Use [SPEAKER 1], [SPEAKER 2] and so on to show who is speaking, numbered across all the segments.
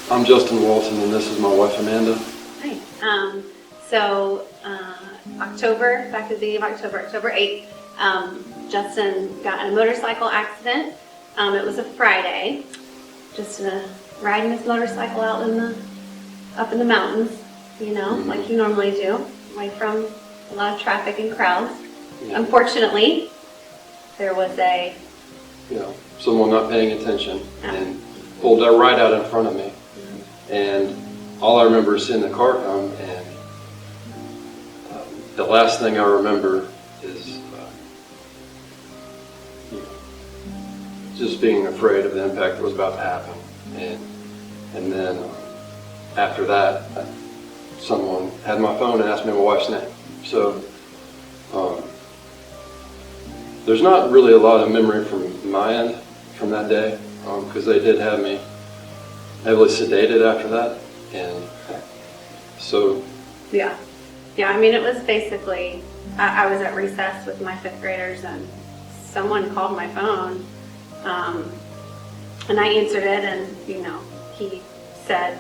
[SPEAKER 1] I'm Justin Walton, and this is my wife Amanda.
[SPEAKER 2] Hi. Back at the beginning of October 8th, Justin got in a motorcycle accident. It was a Friday, just riding his motorcycle up in the mountains, like you normally do, away from a lot of traffic and crowds.
[SPEAKER 1] Yeah.
[SPEAKER 2] Unfortunately, there was
[SPEAKER 1] someone not paying attention and pulled right out in front of me. And all I remember is seeing the car come, and the last thing I remember is just being afraid of the impact that was about to happen. And then after that, someone had my phone and asked me my wife's name. So there's not really a lot of memory from my end from that day, because they did have me heavily sedated after that. And so
[SPEAKER 2] I mean, it was basically, I was at recess with my fifth graders and someone called my phone, and I answered it, and he said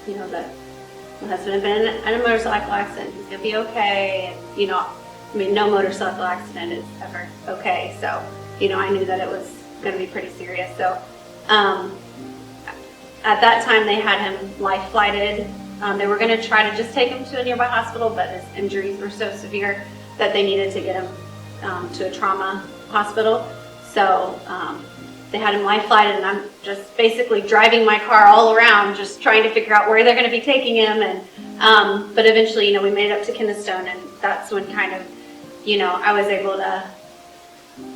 [SPEAKER 2] that my husband had been in a motorcycle accident, he's gonna be okay, and I mean, no motorcycle accident is ever okay, so I knew that it was gonna be pretty serious. So at that time they had him life flighted. They were going to try to just take him to a nearby hospital, but his injuries were so severe that they needed to get him to a trauma hospital. So they had him life flighted, and I'm just basically driving my car all around, just trying to figure out where they're going to be taking him. And but eventually, we made it up to Keystone, and that's when kind of, I was able to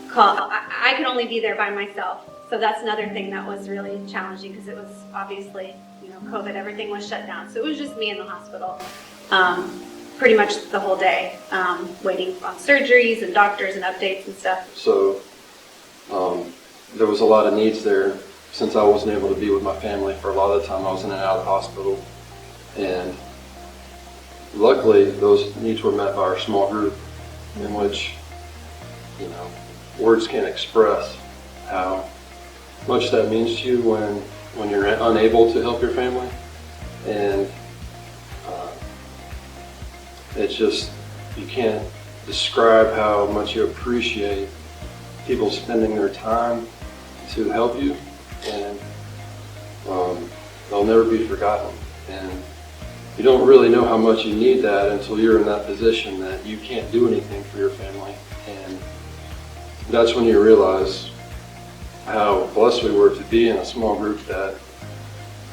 [SPEAKER 2] call. I could only be there by myself. So that's another thing that was really challenging, because it was obviously, COVID, everything was shut down. So it was just me in the hospital pretty much the whole day, waiting on surgeries and doctors and updates and stuff.
[SPEAKER 1] So there was a lot of needs there, since I wasn't able to be with my family for a lot of the time. I was in and out of the hospital. And luckily, those needs were met by our small group, in which, words can't express how much that means to you when you're unable to help your family. And it's just, you can't describe how much you appreciate people spending their time to help you, and they'll never be forgotten. And you don't really know how much you need that until you're in that position that you can't do anything for your family. And that's when you realize how blessed we were to be in a small group that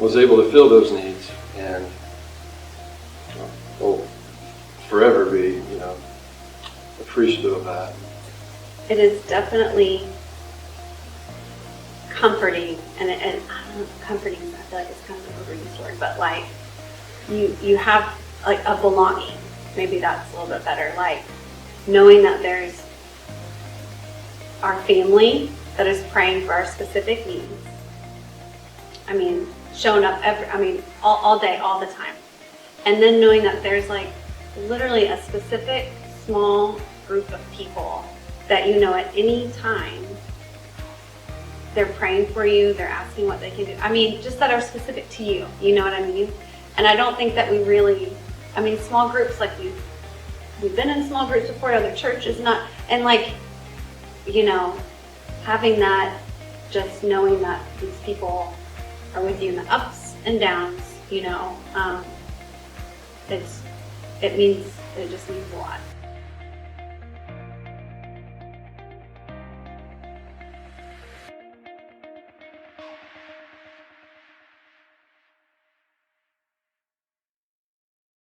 [SPEAKER 1] was able to fill those needs, and will forever be, appreciative of that.
[SPEAKER 2] It is definitely comforting, and I don't know, comforting, I feel like it's kind of an overused word, but like you have like a belonging. Maybe that's a little bit better. Like knowing that there's our family that is praying for our specific needs. I mean, showing up all day, all the time. And then knowing that there's like literally a specific small group of people that at any time they're praying for you, they're asking what they can do. I mean, just that are specific to you, you know what I mean? And I don't think that we really, small groups, like we've been in small groups before, other churches, and like, having that, just knowing that these people are with you in the ups and downs, it just means a lot.